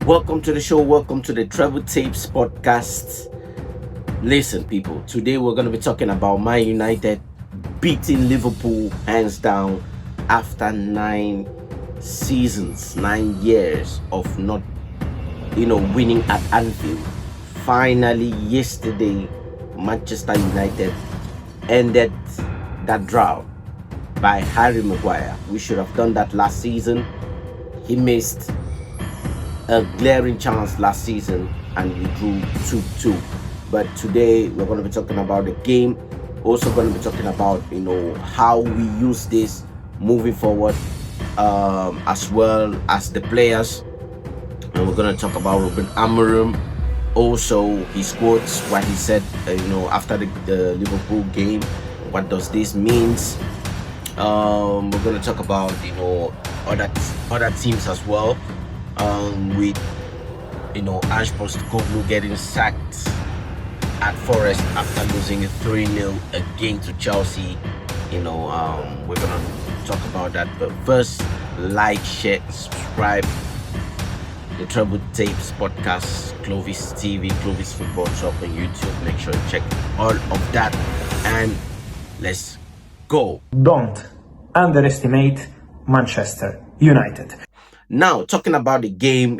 Welcome to the show. Welcome to the Treble Tapes podcast. Listen, people, today we're going to be talking about Man United beating Liverpool hands down after 9 seasons, 9 years of not, winning at Anfield. Finally, yesterday, Manchester United ended that drought by Harry Maguire. We should have done that last season. He missed a glaring chance last season and we drew 2-2. But today we're going to be talking about the game. Also going to be talking about how we use this moving forward, as well as the players. And we're going to talk about Ruben Amorim, also his quotes, what he said after the Liverpool game. What does this means? We're going to talk about other teams as well, with Ange Postecoglou getting sacked at Forest after losing 3-0 again to Chelsea. We're gonna talk about that, but first, like, share, subscribe the Treble Tapes podcast, Clovis TV, Clovis Football Shop on YouTube. Make sure you check all of that, and let's go. Don't underestimate Manchester United. Now, talking about the game,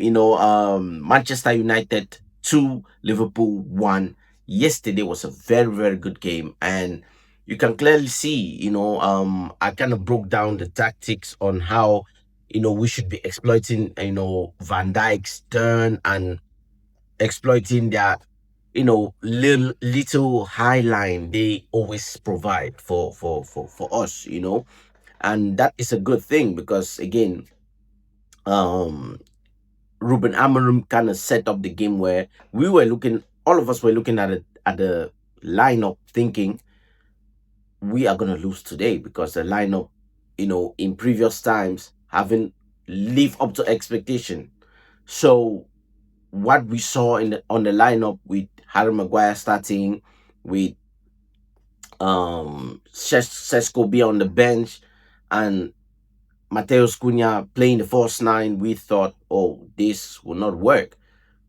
Manchester United 2, Liverpool 1. Yesterday was a very, very good game. And you can clearly see, I kind of broke down the tactics on how, we should be exploiting, Van Dijk's turn and exploiting their, little high line they always provide for us, And that is a good thing because, again, Ruben Amorim kind of set up the game where all of us were looking at the lineup thinking we are going to lose today because the lineup, in previous times haven't lived up to expectation. So what we saw on the lineup with Harry Maguire starting, with Sesko be on the bench, and Mateus Cunha playing the false nine, we thought, oh, this will not work.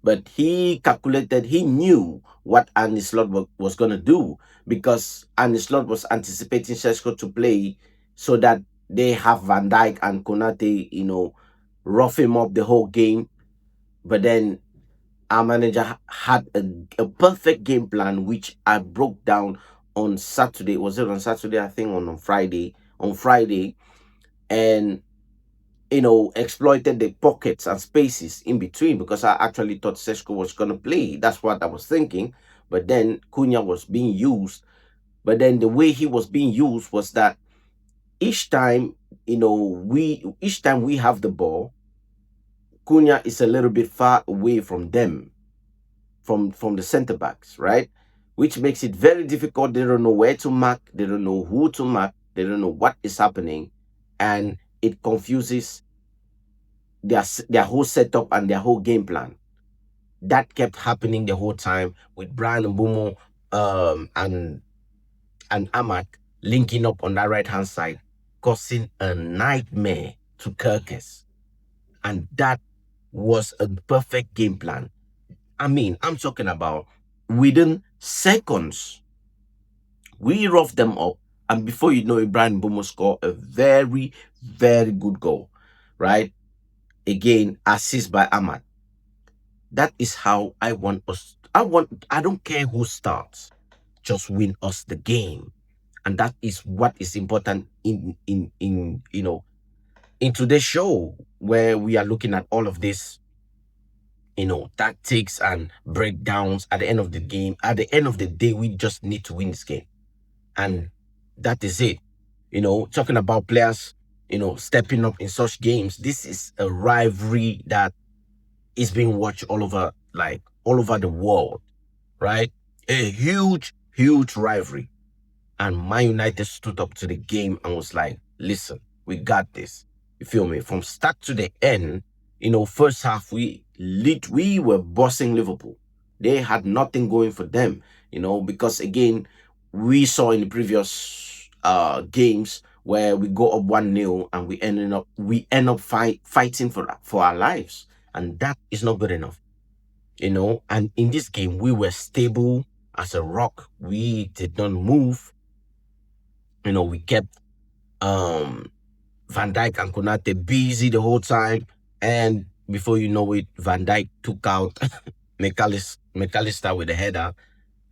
But he knew what Arne Slot was going to do, because Arne Slot was anticipating Sesko to play so that they have Van Dijk and Konate, rough him up the whole game. But then our manager had a perfect game plan, which I broke down on Saturday. Was it on Saturday? I think on Friday. On Friday. And exploited the pockets and spaces in between, because I actually thought Sesko was going to play. That's what I was thinking. But then Cunha was being used. But then the way he was being used was that each time we have the ball, Cunha is a little bit far away from them, from the center backs, right? Which makes it very difficult. They don't know where to mark. They don't know who to mark. They don't know what is happening. And it confuses their whole setup and their whole game plan. That kept happening the whole time with Brian Mbumo and Amak linking up on that right hand side, causing a nightmare to Kirkes. And that was a perfect game plan. I mean, I'm talking about within seconds, we roughed them up, and before you know it, Brian Mbumo scored a very, very good goal, right? Again, assist by Ahmad. That is how I want us. I don't care who starts, just win us the game. And that is what is important in today's show, where we are looking at all of this, tactics and breakdowns. At the end of the game, at the end of the day, we just need to win this game. And that is it. Talking about players, stepping up in such games. This is a rivalry that is being watched all over the world, right? A huge, huge rivalry. And Man United stood up to the game and was like, listen, we got this. You feel me? From start to the end, first half, we were bossing Liverpool. They had nothing going for them, because again, we saw in the previous games where we go up 1-0 and we end up fighting for our lives. and that is not good enough. And in this game, we were stable as a rock. We did not move. We kept um Van Dijk and Konate busy the whole time. And before you know it, Van Dijk took out McAllister with a header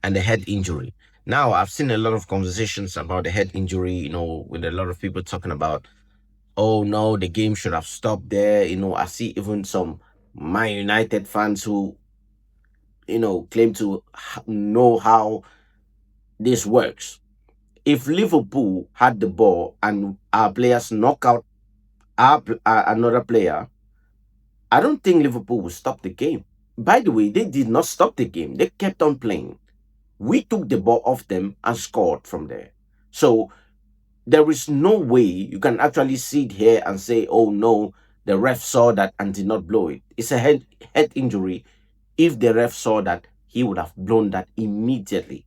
and a head injury. Now, I've seen a lot of conversations about the head injury, with a lot of people talking about, oh no, the game should have stopped there. I see even some Man United fans who, claim to know how this works. If Liverpool had the ball and our players knock out another player, I don't think Liverpool will stop the game. By the way, they did not stop the game. They kept on playing. We took the ball off them and scored from there. So there is no way you can actually sit here and say, oh no, the ref saw that and did not blow it. It's a head injury. If the ref saw that, he would have blown that immediately.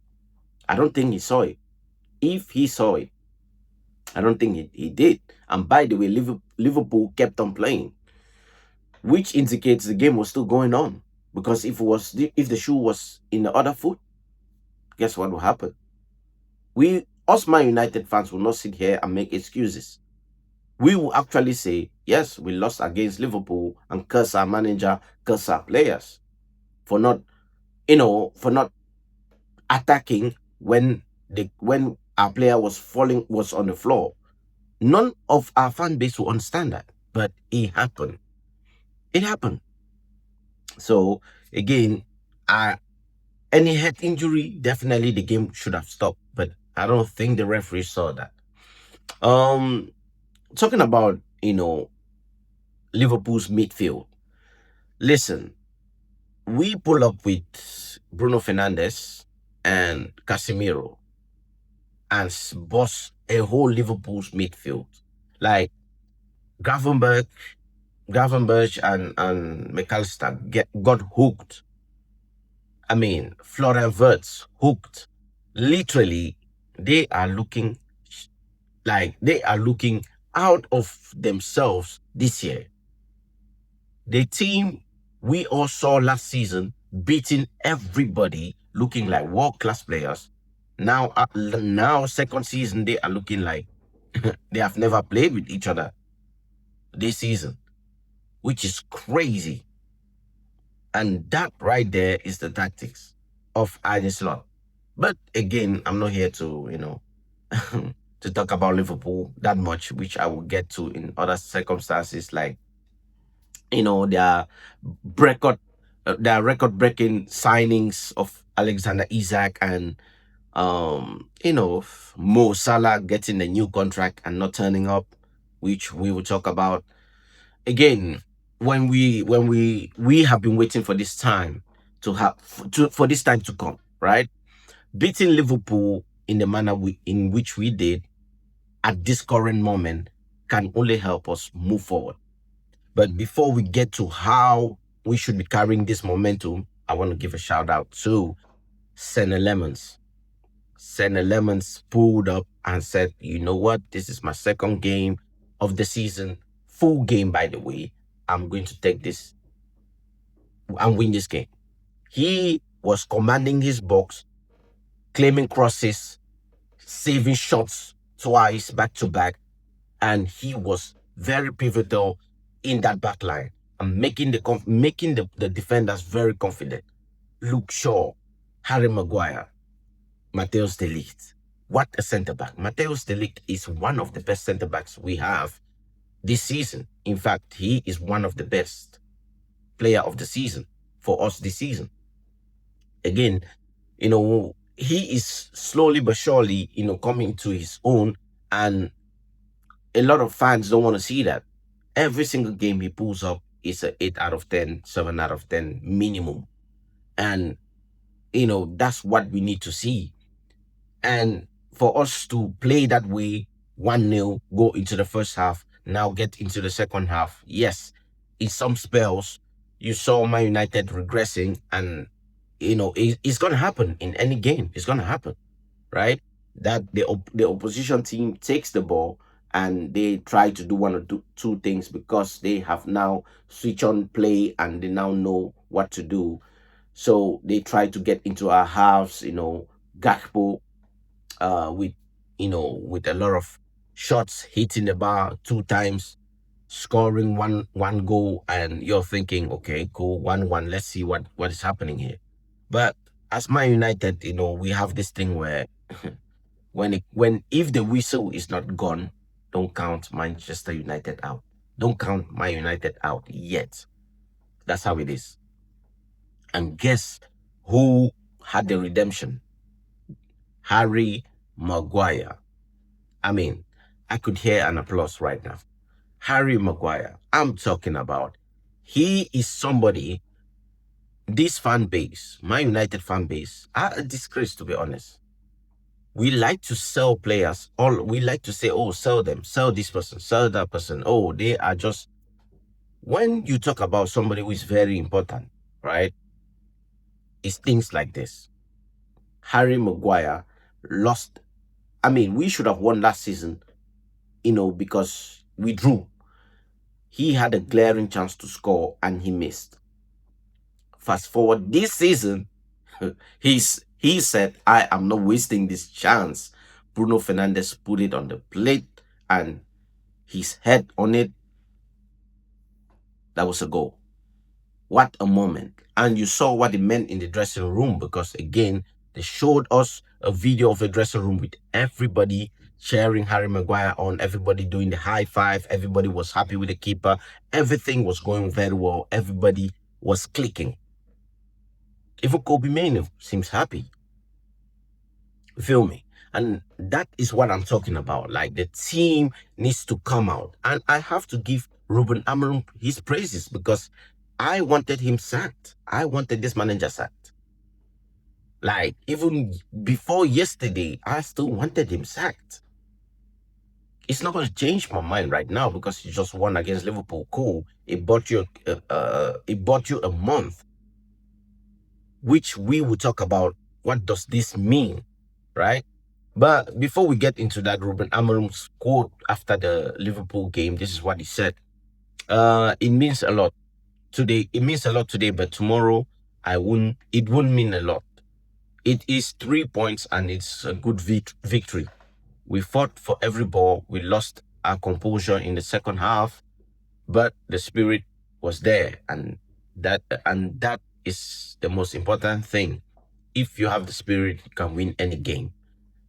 I don't think he saw it. If he saw it, I don't think he did. And by the way, Liverpool kept on playing, which indicates the game was still going on. Because if the shoe was in the other foot, guess what will happen? Us Man United fans will not sit here and make excuses. We will actually say, yes, we lost against Liverpool and curse our manager, curse our players for not attacking when our player was on the floor. None of our fan base will understand that, but it happened. It happened. So again, any head injury, definitely the game should have stopped, but I don't think the referee saw that. Talking about Liverpool's midfield. Listen, we pull up with Bruno Fernandes and Casemiro and boss a whole Liverpool's midfield. Like Gravenberg, and McAllister got hooked. I mean, Florian Wirtz hooked. Literally, they are looking out of themselves this year. The team we all saw last season beating everybody, looking like world-class players. Now second season they are looking like they have never played with each other this season, which is crazy. And that right there is the tactics of Arne Slot. But again, I'm not here to to talk about Liverpool that much, which I will get to in other circumstances, like their record-breaking signings of Alexander Isak and Mo Salah getting a new contract and not turning up, which we will talk about again. When we have been waiting for this time for this time to come, right? Beating Liverpool in the manner in which we did at this current moment can only help us move forward. But before we get to how we should be carrying this momentum, I want to give a shout out to Senna Lemons. Senna Lemons pulled up and said, you know what? This is my second game of the season. Full game, by the way. I'm going to take this and win this game. He was commanding his box, claiming crosses, saving shots twice back to back, and he was very pivotal in that back line and making the defenders very confident. Luke Shaw, Harry Maguire, Mateus de Ligt. What a centre back. Mateus de Ligt is one of the best centre backs we have this season. In fact, he is one of the best player of the season for us this season. Again, he is slowly but surely, coming to his own, and a lot of fans don't want to see that. Every single game he pulls up is a 8 out of 10, 7 out of 10 minimum. And, that's what we need to see. And for us to play that way, 1-0, go into the first half, now get into the second half. Yes, in some spells, you saw Man United regressing, and, it's going to happen in any game. It's going to happen, right? That the opposition team takes the ball and they try to do one or two things because they have now switch on play and they now know what to do. So they try to get into our halves, Gakpo, with with a lot of shots hitting the bar 2 times, scoring one goal, and you're thinking, okay, cool, 1-1. Let's see what is happening here. But as Man United, we have this thing where when if the whistle is not gone, don't count Manchester United out. Don't count Man United out yet. That's how it is. And guess who had the redemption? Harry Maguire. I mean, I could hear an applause right now. Harry Maguire, I'm talking about. He is somebody, this fan base, my United fan base, are a disgrace, to be honest. We like to sell players. All we like to say, oh, sell them, sell this person, sell that person. Oh, they are just. When you talk about somebody who is very important, right? It's things like this. Harry Maguire lost. I mean, we should have won last season, because we drew. He had a glaring chance to score and he missed. Fast forward this season, he said, I am not wasting this chance. Bruno Fernandes put it on the plate and his head on it. That was a goal. What a moment. And you saw what it meant in the dressing room, because again, they showed us a video of a dressing room with everybody cheering Harry Maguire on, everybody doing the high five, everybody was happy with the keeper, everything was going very well, everybody was clicking. Even Kobe Mainoo seems happy. You feel me? And that is what I'm talking about. Like, the team needs to come out. And I have to give Ruben Amorim his praises, because I wanted him sacked. I wanted this manager sacked. Like, even before yesterday, I still wanted him sacked. It's not going to change my mind right now because you just won against Liverpool. Cool. It bought you a month, which we will talk about. What does this mean, right? But before we get into that, Ruben Amorim's quote after the Liverpool game, this is what he said. It means a lot today. It means a lot today, but tomorrow it won't mean a lot. It is 3 points and it's a good victory. We fought for every ball. We lost our composure in the second half, but the spirit was there, and that is the most important thing. If you have the spirit, you can win any game.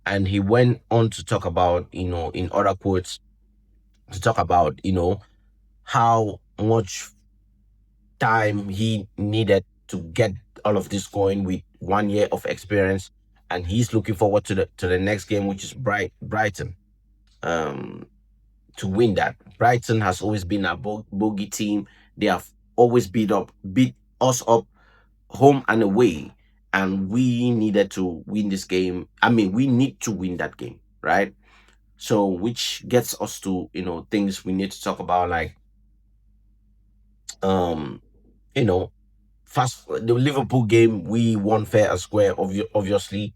And he went on to talk about, in other quotes, to talk about, how much time he needed to get all of this going with 1 year of experience. And he's looking forward to the next game, which is Brighton, um, to win that. Brighton has always been a bogey team. They have always beat us up home and away. And we needed to win this game. I mean, we need to win that game, right? So, which gets us to, things we need to talk about, like, um, you know, fast the Liverpool game, we won fair and square, obviously,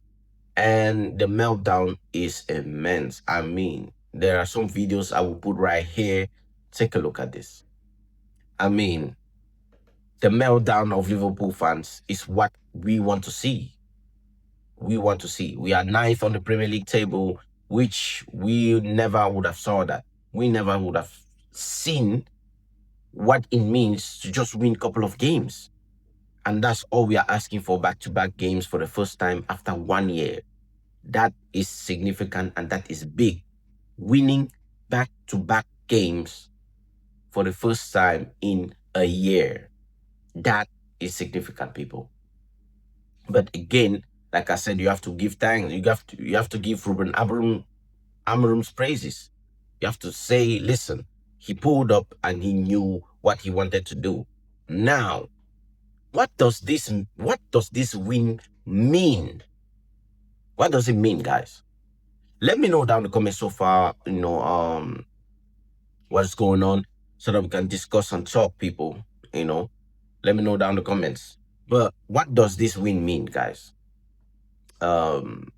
and the meltdown is immense. I mean, there are some videos I will put right here. Take a look at this. I mean, the meltdown of Liverpool fans is what we want to see. We want to see. We are ninth on the Premier League table, which we never would have saw that. We never would have seen what it means to just win a couple of games. And that's all we are asking for, back-to-back games for the first time after 1 year. That is significant and that is big. Winning back-to-back games for the first time in a year. That is significant, people. But again, like I said, you have to give thanks. You have to give Ruben Amorim's praises. You have to say, listen, he pulled up and he knew what he wanted to do. Now, what does this win mean? What does it mean, guys? Let me know down in the comments so far, what's going on, so that we can discuss and talk, people. Let me know down in the comments. But what does this win mean, guys? Um,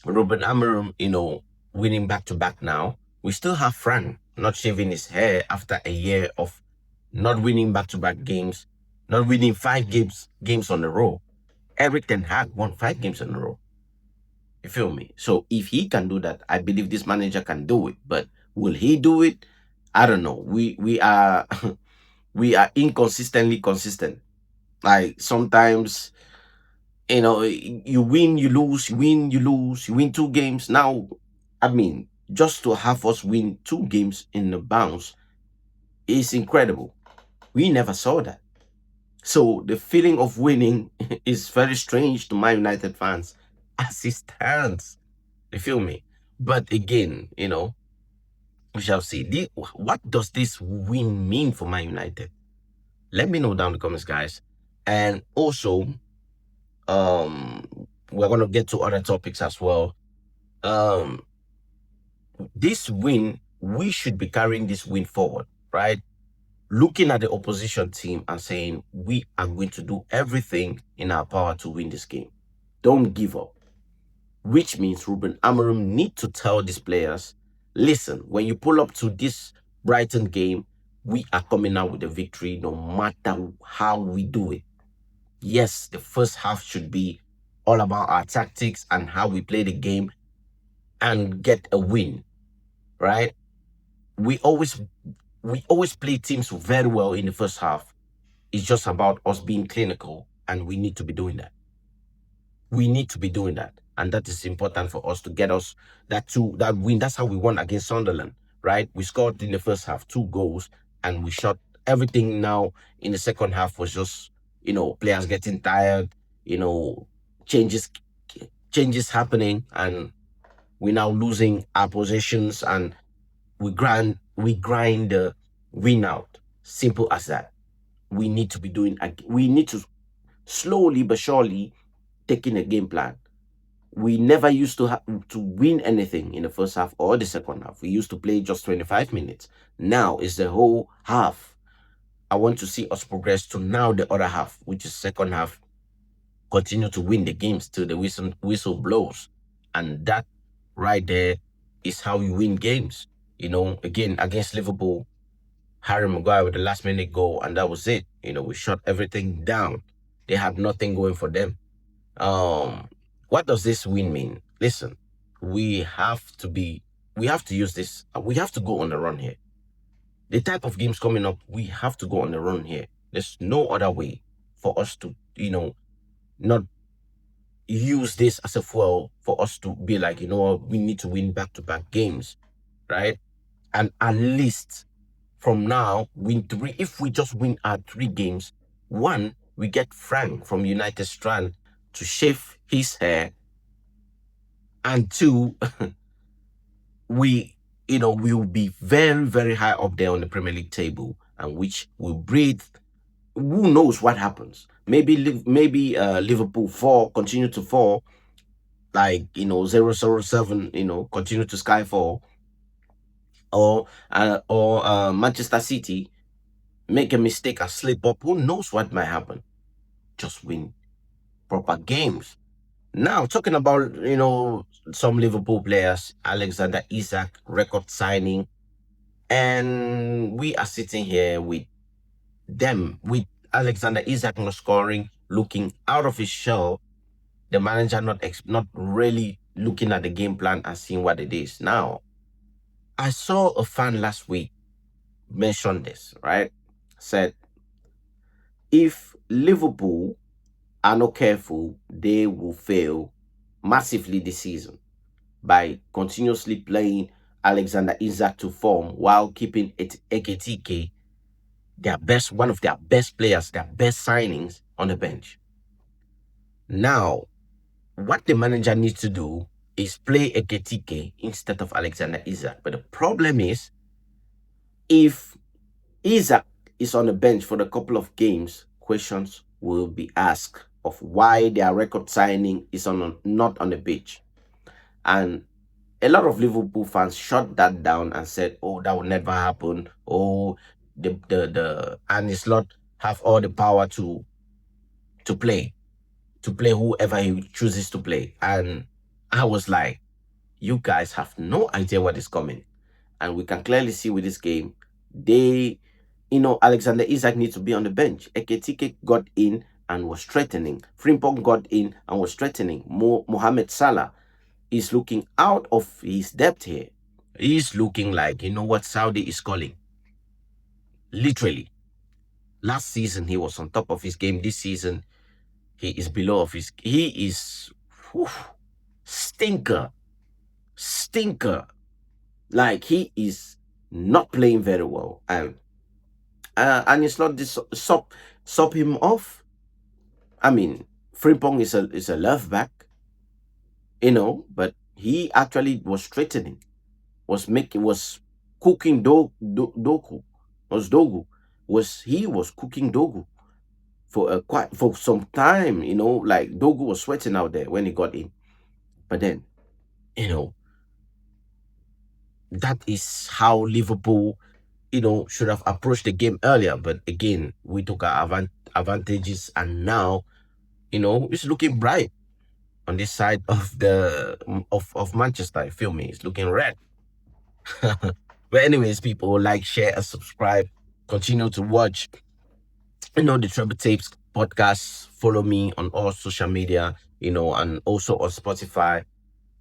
Ruben Amorim, winning back to back now. We still have Frank not shaving his hair after a year of not winning back-to-back games, not winning five games on a row. Eric Ten Hag won 5 games in a row. You feel me? So if he can do that, I believe this manager can do it. But will he do it? I don't know. We are we are inconsistently consistent. Like sometimes, you win, you lose, you win, you lose, you win 2 games. Now, I mean, just to have us win 2 games in the bounce is incredible. We never saw that. So the feeling of winning is very strange to my United fans as it stands. You feel me? But again, we shall see. What does this win mean for Man United? Let me know down in the comments, guys. And also, um, we're gonna get to other topics as well. Um, this win, we should be carrying this win forward, right? Looking at the opposition team and saying we are going to do everything in our power to win this game. Don't give up. Which means Ruben Amorim need to tell these players, listen, when you pull up to this Brighton game, we are coming out with a victory no matter how we do it. Yes, the first half should be all about our tactics and how we play the game and get a win, right? We always we always play teams very well in the first half. It's just about us being clinical, and we need to be doing that. We need to be doing that. And that is important for us to get us that win. That's how we won against Sunderland, right? We scored in the first half 2 goals and we shot everything. Now in the second half was just, players getting tired, you know, changes changes happening, and we're now losing our positions, and we grind the win out. Simple as that. We need to slowly but surely taking a game plan. We never used to have to win anything in the first half or the second half. We used to play just 25 minutes. Now it's the whole half. I want to see us progress to now the other half, which is second half, continue to win the games till the whistle blows. And that right there is how you win games. Again, against Liverpool, Harry Maguire with the last minute goal, and that was it. We shut everything down. They had nothing going for them. Um, what does this win mean? Listen, we have to be, we have to use this. We have to go on a run here. The type of games coming up, we have to go on a run here. There's no other way for us to, not use this as a fuel for us to be like, what, we need to win back-to-back games, right? And at least from now, win three. If we just win our 3 games, one, we get Frank from United Strand to shave his hair, and two, we will be very, very high up there on the Premier League table, and which will breathe. Who knows what happens? Maybe Liverpool fall, continue to fall, like 007, continue to skyfall, or Manchester City make a mistake and slip up. Who knows what might happen? Just win proper games. Now, talking about, some Liverpool players, Alexander Isak, record signing, and we are sitting here with with Alexander Isak not scoring, looking out of his shell, the manager not really looking at the game plan and seeing what it is. Now, I saw a fan last week mention this, right? Said, if Liverpool are not careful, they will fail massively this season by continuously playing Alexander Isak to form while keeping it Ekitike, one of their best players, their best signings, on the bench. Now, what the manager needs to do is play Ekitike instead of Alexander Isak. But the problem is, if Isak is on the bench for a couple of games, questions will be asked of why their record signing is not on the pitch. And a lot of Liverpool fans shut that down and said, "Oh, that will never happen. Oh, the Arne Slot have all the power to play, to play whoever he chooses to play." And I was like, you guys have no idea what is coming. And we can clearly see with this game, Alexander Isak needs to be on the bench. Eketike got in and was threatening. Frimpong got in and was threatening. Mohamed Salah is looking out of his depth here. He's looking like, what Saudi is calling. Literally. Last season, he was on top of his game. This season, he is below of his. He is whew, stinker. Stinker. Like, he is not playing very well. And it's not this sub him off. I mean, Frimpong is a left back, but he actually was threatening, was cooking Doku, was Dogu, was cooking Dogu for some time, like Dogu was sweating out there when he got in. But then, you know, that is how Liverpool, should have approached the game earlier. But again, we took our advantages, and now, it's looking bright on this side of the of Manchester. You feel me? It's looking red. But anyways, people, like, share, and subscribe. Continue to watch, the Treble Tapes podcast. Follow me on all social media, and also on Spotify.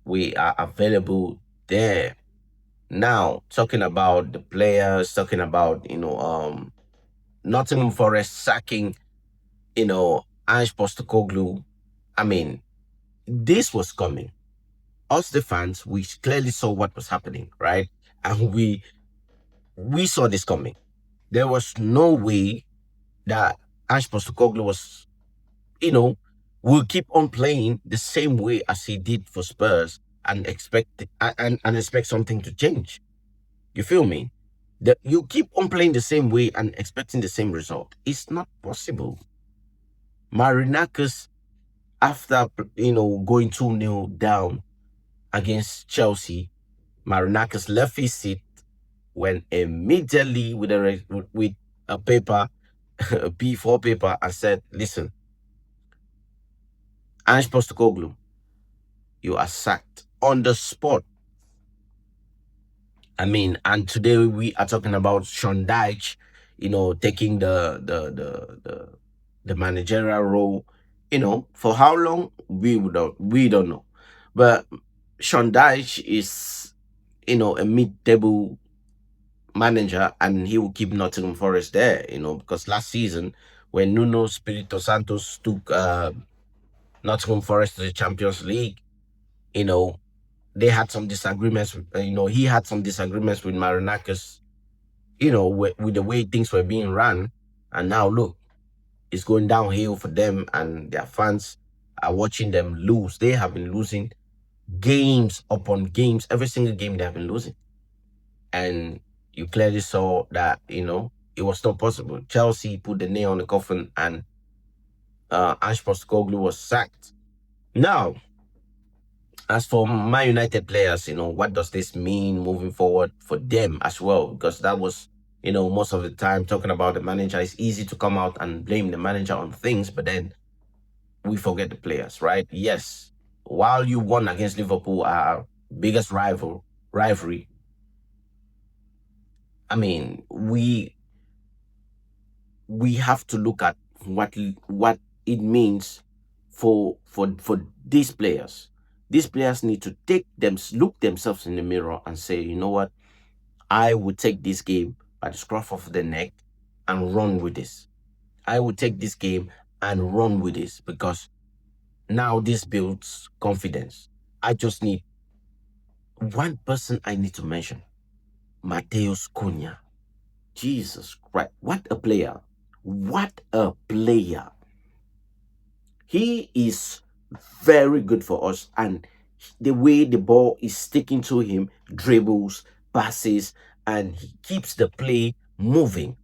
We are available there. Now, talking about the players, talking about, Nottingham Forest sacking, Ange Postecoglou. I mean, this was coming. Us, the fans, we clearly saw what was happening, right? And we saw this coming. There was no way that Ange Postecoglou was, will keep on playing the same way as he did for Spurs and expect something to change. You feel me? That you keep on playing the same way and expecting the same result. It's not possible. Marinakis, after going 2-0 down against Chelsea, Marinakis left his seat, went immediately with a paper, a B4 paper, and said, "Listen, Ange Postecoglou, you are sacked on the spot." I mean, and today we are talking about Sean Dyche, taking the managerial role. For how long we don't know, but Sean Dyche is, a mid-table manager, and he will keep Nottingham Forest there. Because last season when Nuno Espirito Santos took Nottingham Forest to the Champions League, you know, they had some disagreements. He had some disagreements with Marinakis, with the way things were being run. And now look, it's going downhill for them, and their fans are watching them lose. They have been losing games upon games. Every single game they have been losing. And you clearly saw that, it was not possible. Chelsea put the nail on the coffin, and Ange Postecoglou was sacked. Now, as for Man United players, what does this mean moving forward for them as well? Because that was, most of the time talking about the manager. It's easy to come out and blame the manager on things, but then we forget the players, right? Yes, while you won against Liverpool, our biggest rivalry, I mean, we have to look at what it means for these players. These players need to look themselves in the mirror and say, you know what, I would take this game by the scruff of the neck and run with this. I would take this game and run with this, because now this builds confidence. I just need one person I need to mention: Mateus Cunha. Jesus Christ, what a player! What a player! He is very good for us, and the way the ball is sticking to him, dribbles, passes, and he keeps the play moving.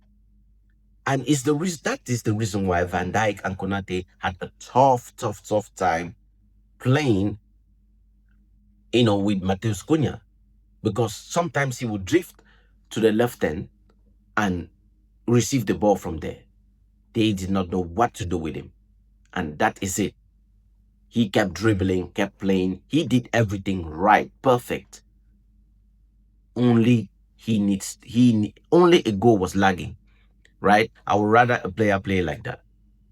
And that is the reason why Van Dijk and Konate had a tough time playing, with Mateus Cunha, because sometimes he would drift to the left end and receive the ball from there. They did not know what to do with him, and that is it. He kept dribbling, kept playing. He did everything right, perfect. Only only a goal was lagging, right? I would rather a player play like that.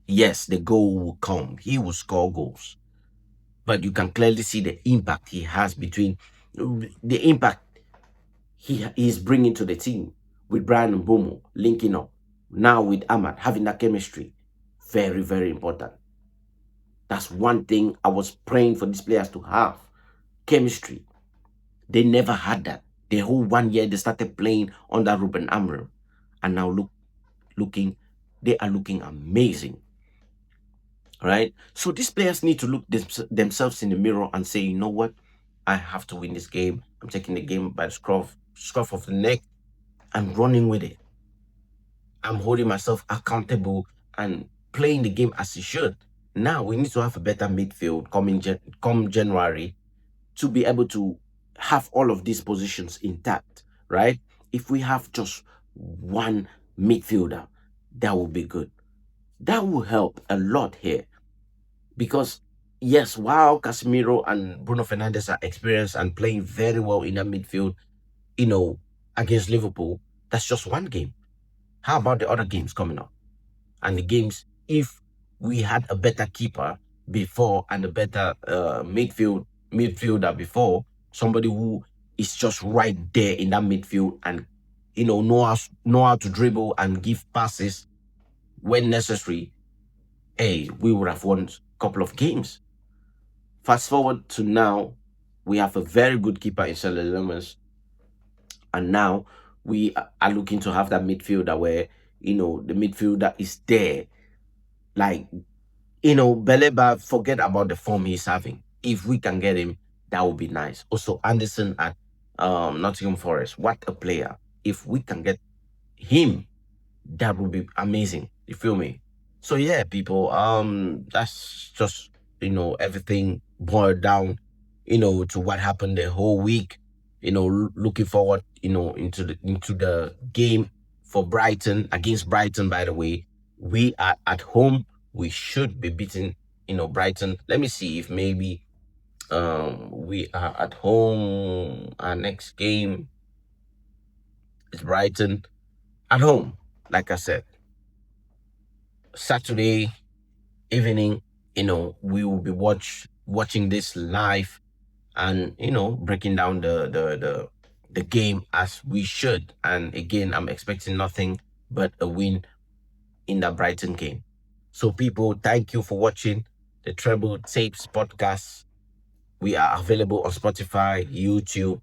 Yes, the goal will come. He will score goals. But you can clearly see the impact he has between the impact he is bringing to the team with Brian and Bomo linking up. Now with Ahmad having that chemistry. Very, very important. That's one thing I was praying for these players to have. Chemistry. They never had that. The whole 1 year they started playing under Ruben Amorim. And now looking, they are looking amazing. Right? So these players need to look themselves in the mirror and say, you know what? I have to win this game. I'm taking the game by the scruff of the neck and running with it. I'm holding myself accountable and playing the game as it should. Now we need to have a better midfield come January to be able to have all of these positions intact, right? If we have just one midfielder, that will be good. That will help a lot here because yes, while Casemiro and Bruno Fernandes are experienced and playing very well in that midfield, against Liverpool, that's just one game. How about the other games coming up? And the games, if we had a better keeper before and a better midfielder before, somebody who is just right there in that midfield and know how to dribble and give passes when necessary, hey, we would have won a couple of games. Fast forward to now, we have a very good keeper in Salah Lemons, and now we are looking to have that midfielder where the midfielder is there, like Beleba, forget about the form he's having. If we can get him, that would be nice. Also, Anderson at Nottingham Forest, what a player! If we can get him, that would be amazing. You feel me? So yeah, people, that's just everything boiled down, to what happened the whole week. Looking forward, into the game for Brighton against Brighton. By the way, we are at home. We should be beating, Brighton. Let me see if maybe we are at home. Our next game is Brighton at home. Like I said, Saturday evening, we will be watching this live and breaking down the game as we should. And again, I'm expecting nothing but a win in the Brighton game. So people, thank you for watching the Treble Tapes podcast. We are available on Spotify, YouTube.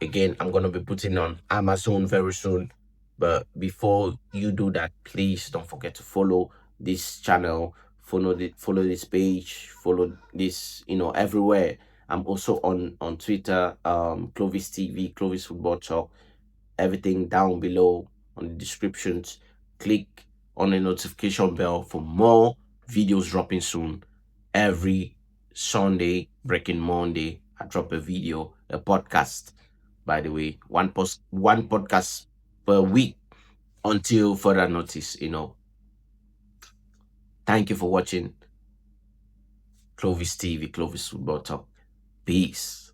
Again, I'm going to be putting on Amazon very soon. But before you do that, please don't forget to follow this channel, follow this page, follow this, everywhere. I'm also on Twitter, Clovis TV, Clovis Football Talk. Everything down below on the descriptions. Click on the notification bell for more videos dropping soon. Every Sunday, breaking Monday, I drop a video, a podcast. By the way, one podcast per week until further notice. Thank you for watching Clovis TV, Clovis Football Talk. Peace.